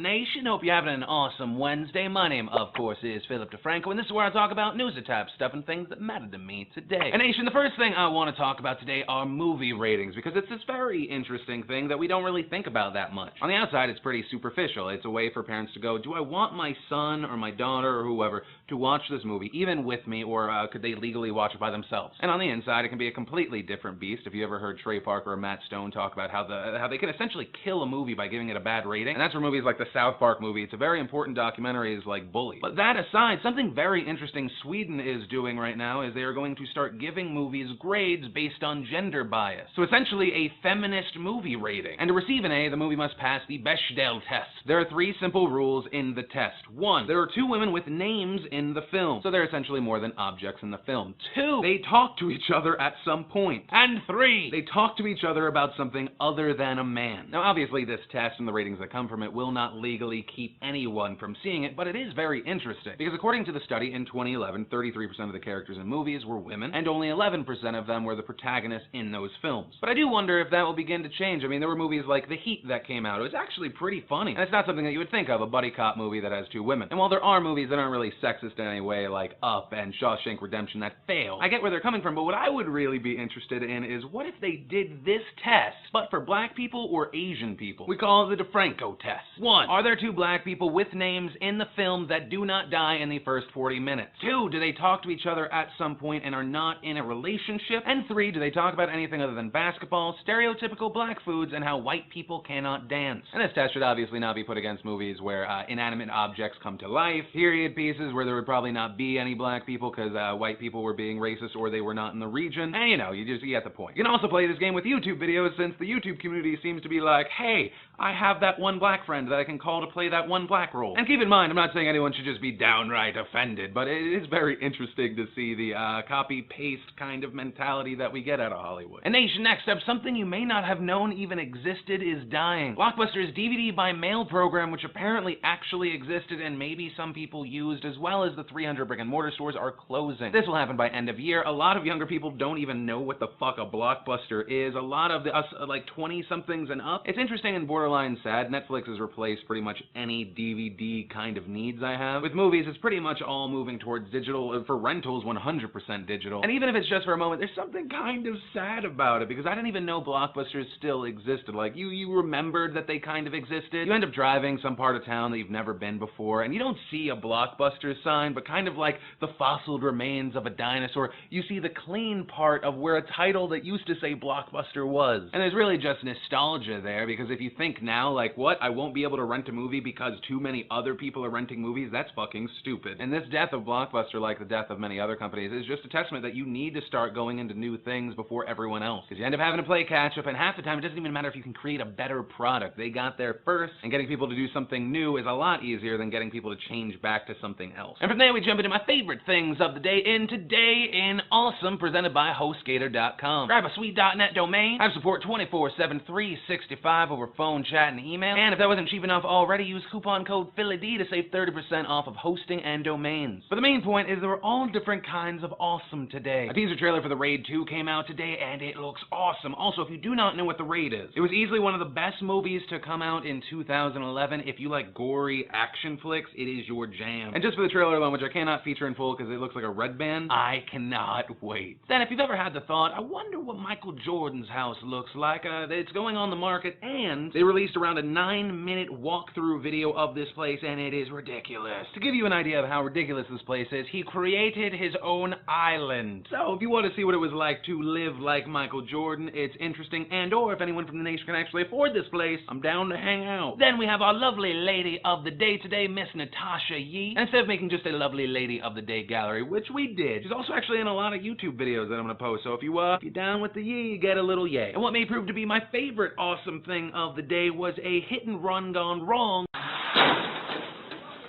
Nation. Hope you're having an awesome Wednesday. My name, of course, is Philip DeFranco, and this is where I talk about news and type stuff and things that matter to me today. And Nation, the first thing I want to talk about today are movie ratings, because it's this very interesting thing that we don't really think about that much. On the outside, it's pretty superficial. It's a way for parents to go, do I want my son or my daughter or whoever to watch this movie, even with me, or could they legally watch it by themselves? And on the inside, it can be a completely different beast. If you ever heard Trey Parker or Matt Stone talk about how they can essentially kill a movie by giving it a bad rating, and that's for movies like the South Park movie. It's a very important documentary, is like Bully. But that aside, something very interesting Sweden is doing right now is they are going to start giving movies grades based on gender bias. So essentially a feminist movie rating. And to receive an A, the movie must pass the Bechdel test. There are 3 simple rules in the test. 1, there are 2 women with names in the film, so they're essentially more than objects in the film. 2, they talk to each other at some point. And 3, they talk to each other about something other than a man. Now obviously this test and the ratings that come from it will not legally keep anyone from seeing it, but it is very interesting, because according to the study in 2011, 33% of the characters in movies were women, and only 11% of them were the protagonists in those films. But I do wonder if that will begin to change. I mean, there were movies like The Heat that came out. It was actually pretty funny, and it's not something that you would think of, a buddy cop movie that has 2 women. And while there are movies that aren't really sexist in any way, like Up and Shawshank Redemption, that fail, I get where they're coming from, but what I would really be interested in is what if they did this test, but for black people or Asian people? We call it the DeFranco test. 1, are there 2 black people with names in the film that do not die in the first 40 minutes? 2, do they talk to each other at some point and are not in a relationship? And 3, do they talk about anything other than basketball, stereotypical black foods, and how white people cannot dance? And this test should obviously not be put against movies where inanimate objects come to life, period pieces where there would probably not be any black people because white people were being racist or they were not in the region. And you get the point. You can also play this game with YouTube videos, since the YouTube community seems to be like, hey, I have that one black friend that I can call to play that one black role. And keep in mind, I'm not saying anyone should just be downright offended, but it is very interesting to see the copy-paste kind of mentality that we get out of Hollywood. And Nation, next up, something you may not have known even existed is dying. Blockbuster's DVD by mail program, which apparently actually existed and maybe some people used, as well as the 300 brick-and-mortar stores, are closing. This will happen by end of year. A lot of younger people don't even know what the fuck a Blockbuster is. A lot of us, like 20-somethings and up. It's interesting and borderline sad. Netflix has replaced pretty much any DVD kind of needs I have. With movies, it's pretty much all moving towards digital. For rentals, 100% digital. And even if it's just for a moment, there's something kind of sad about it, because I didn't even know Blockbusters still existed. Like, you remembered that they kind of existed. You end up driving some part of town that you've never been before, and you don't see a Blockbuster sign, but kind of like the fossiled remains of a dinosaur, you see the clean part of where a title that used to say Blockbuster was. And there's really just nostalgia there, because if you think now, like, what, I won't be able to rent a movie because too many other people are renting movies? That's fucking stupid. And this death of Blockbuster, like the death of many other companies, is just a testament that you need to start going into new things before everyone else, because you end up having to play catch up, and half the time it doesn't even matter if you can create a better product. They got there first, and getting people to do something new is a lot easier than getting people to change back to something else. And from there we jump into my favorite things of the day in Today in Awesome, presented by HostGator.com. Grab a sweet .net domain, have support 24/7, 365 over phone, chat, and email, and if that wasn't cheap enough already, use coupon code PhillyD to save 30% off of hosting and domains. But the main point is there are all different kinds of awesome today. A teaser trailer for The Raid 2 came out today, and it looks awesome. Also, if you do not know what The Raid is, it was easily one of the best movies to come out in 2011. If you like gory action flicks, it is your jam. And just for the trailer alone, which I cannot feature in full because it looks like a red band, I cannot wait. Then, if you've ever had the thought, I wonder what Michael Jordan's house looks like, it's going on the market, and they released around a 9-minute walkthrough video of this place, and it is ridiculous. To give you an idea of how ridiculous this place is, he created his own island. So, if you want to see what it was like to live like Michael Jordan, it's interesting, and or if anyone from the nation can actually afford this place, I'm down to hang out. Then we have our lovely lady of the day today, Miss Natasha Yee. And instead of making just a lovely lady of the day gallery, which we did, she's also actually in a lot of YouTube videos that I'm going to post, so if you're down with the yee, you get a little yay. And what may prove to be my favorite awesome thing of the day was a hit and run gone wrong,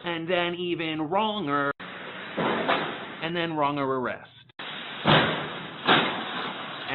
and then even wronger, and then wronger arrest.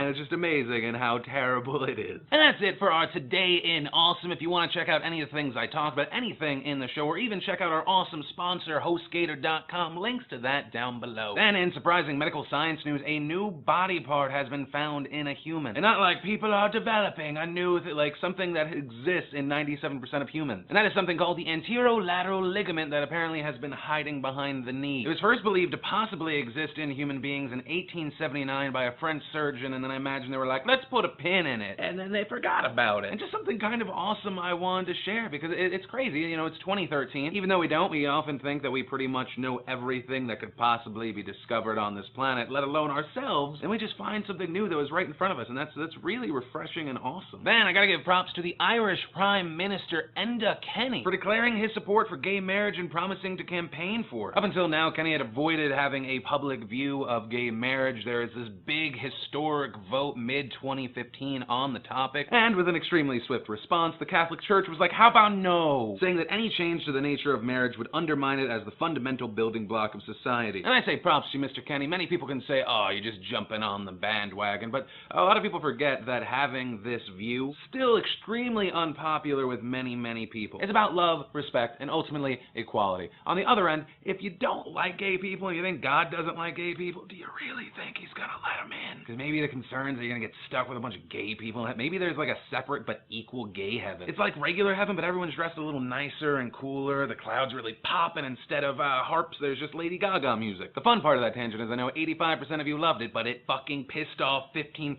and it's just amazing and how terrible it is. And that's it for our Today in Awesome. If you want to check out any of the things I talked about, anything in the show, or even check out our awesome sponsor, HostGator.com, links to that down below. Then, in surprising medical science news, a new body part has been found in a human. And not like people are developing a new, like something that exists in 97% of humans. And that is something called the anterolateral ligament that apparently has been hiding behind the knee. It was first believed to possibly exist in human beings in 1879 by a French surgeon, and then I imagine they were like, let's put a pin in it. And then they forgot about it. And just something kind of awesome I wanted to share, because it's crazy. You know, it's 2013. Even though we don't, we often think that we pretty much know everything that could possibly be discovered on this planet, let alone ourselves, and we just find something new that was right in front of us, and that's really refreshing and awesome. Then I gotta give props to the Irish Prime Minister Enda Kenny for declaring his support for gay marriage and promising to campaign for it. Up until now, Kenny had avoided having a public view of gay marriage. There is this big historic vote mid-2015 on the topic, and with an extremely swift response, the Catholic Church was like, how about no? Saying that any change to the nature of marriage would undermine it as the fundamental building block of society. And I say props to Mr. Kenny. Many people can say, oh, you're just jumping on the bandwagon, but a lot of people forget that having this view still extremely unpopular with many, many people. It's about love, respect, and ultimately equality. On the other end, if you don't like gay people and you think God doesn't like gay people, do you really think he's gonna let them in? Because maybe the concerns are you're gonna get stuck with a bunch of gay people. Maybe there's like a separate but equal gay heaven. It's like regular heaven, but everyone's dressed a little nicer and cooler. The clouds really popping. Instead of harps, there's just Lady Gaga music. The fun part of that tangent is I know 85% of you loved it, but it fucking pissed off 15%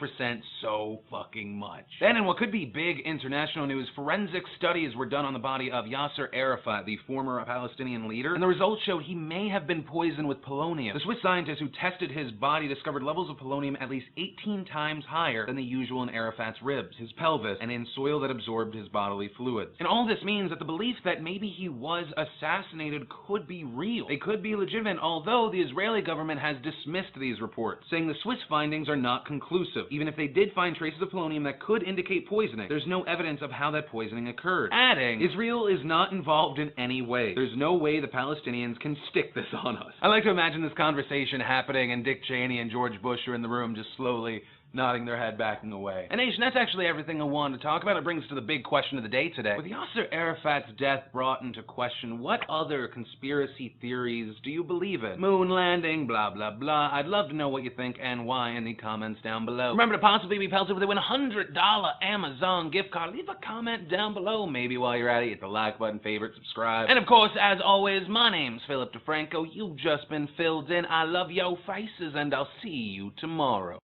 so fucking much. Then in what could be big international news, forensic studies were done on the body of Yasser Arafat, the former Palestinian leader, and the results showed he may have been poisoned with polonium. The Swiss scientists who tested his body discovered levels of polonium at least 18 times higher than the usual in Arafat's ribs, his pelvis, and in soil that absorbed his bodily fluids. And all this means that the belief that maybe he was assassinated could be real. They could be legitimate, although the Israeli government has dismissed these reports, saying the Swiss findings are not conclusive. Even if they did find traces of polonium that could indicate poisoning, there's no evidence of how that poisoning occurred. Adding, Israel is not involved in any way. There's no way the Palestinians can stick this on us. I like to imagine this conversation happening and Dick Cheney and George Bush are in the room just slowly nodding their head, backing away. And nation, that's actually everything I wanted to talk about. It brings us to the big question of the day today. With Yasser Arafat's death brought into question, what other conspiracy theories do you believe in? Moon landing, blah, blah, blah. I'd love to know what you think and why in the comments down below. Remember to possibly be pelted with a $100 Amazon gift card. Leave a comment down below. Maybe while you're at it, hit the like button, favorite, subscribe. And of course, as always, my name's Philip DeFranco. You've just been filled in. I love yo faces, and I'll see you tomorrow.